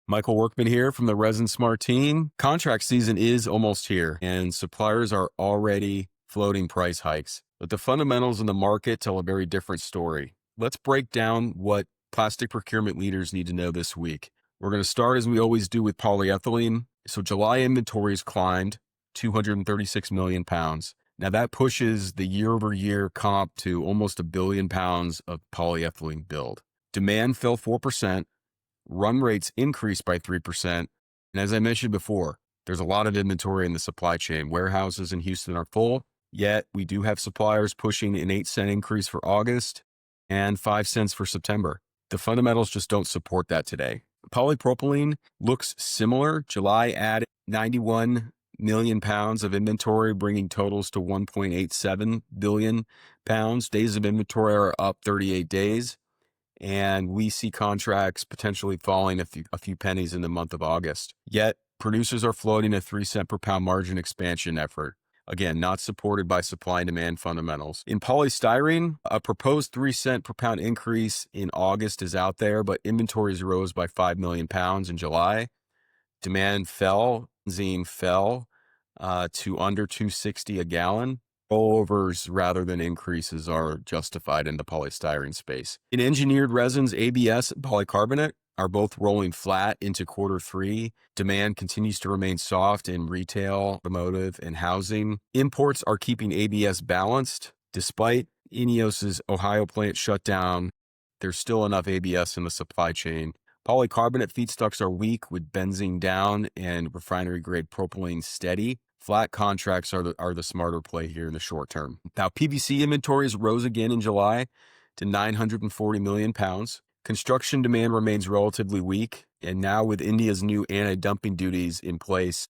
Michael Workman here from the ResinSmart team. Contract season is almost here, and suppliers are already floating price hikes. But the fundamentals in the market tell a very different story. Let's break down what plastic procurement leaders need to know this week. We're going to start, as we always do, with polyethylene. So July inventories climbed 236 million pounds. Now that pushes the year-over-year comp to almost 1 billion pounds of polyethylene build. Demand fell 4%. Run rates increased by 3%. And as I mentioned before, there's a lot of inventory in the supply chain. Warehouses in Houston are full, yet we do have suppliers pushing an 8-cent increase for August and 5 cents for September. The fundamentals just don't support that today. Polypropylene looks similar. July added 91 million pounds of inventory, bringing totals to 1.87 billion pounds. Days of inventory are up 38 days. And we see contracts potentially falling a few pennies in the month of August. Yet, producers are floating a 3-cent per pound margin expansion effort. Again, not supported by supply and demand fundamentals. In polystyrene, a proposed 3-cent per pound increase in August is out there, but inventories rose by 5 million pounds in July. Demand fell, benzene fell to under 260 a gallon. Rollovers rather than increases are justified in the polystyrene space. In engineered resins, ABS and polycarbonate are both rolling flat into quarter three. Demand continues to remain soft in retail, automotive, and housing. Imports are keeping ABS balanced. Despite INEOS's Ohio plant shutdown, there's still enough ABS in the supply chain. Polycarbonate feedstocks are weak, with benzene down and refinery-grade propylene steady. Flat contracts are the smarter play here in the short term. Now, PVC inventories rose again in July to 940 million pounds. Construction demand remains relatively weak, and now with India's new anti-dumping duties in place,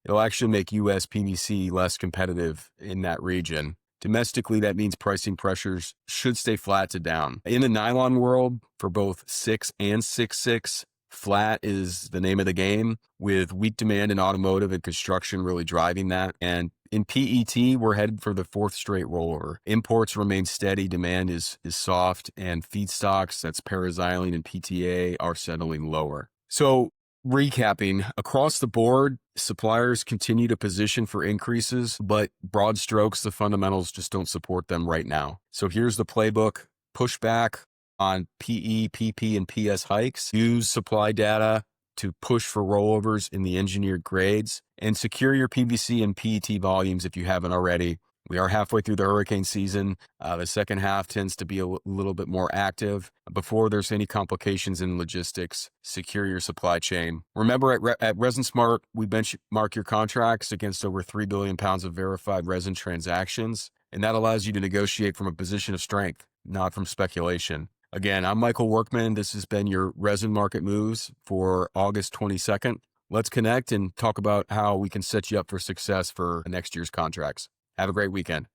it'll actually make U.S. PVC less competitive in that region. Domestically, that means pricing pressures should stay flat to down. In the nylon world, for both 6 and 6/6, flat is the name of the game, with weak demand in automotive and construction really driving that. And in PET, we're headed for the 4th straight rollover. Imports remain steady, demand is soft, and feedstocks, that's paraxylene and PTA, are settling lower. So recapping, across the board, suppliers continue to position for increases, but broad strokes, the fundamentals just don't support them right now. So here's the playbook: push back on PE, PP, and PS hikes. Use supply data to push for rollovers in the engineered grades, and secure your PVC and PET volumes if you haven't already. We are halfway through the hurricane season. The second half tends to be a little bit more active. Before there's any complications in logistics, secure your supply chain. Remember, at ResinSmart, we benchmark your contracts against over 3 billion pounds of verified resin transactions, and that allows you to negotiate from a position of strength, not from speculation. Again, I'm Michael Workman. This has been your Resin Market Moves for August 22nd. Let's connect and talk about how we can set you up for success for next year's contracts. Have a great weekend.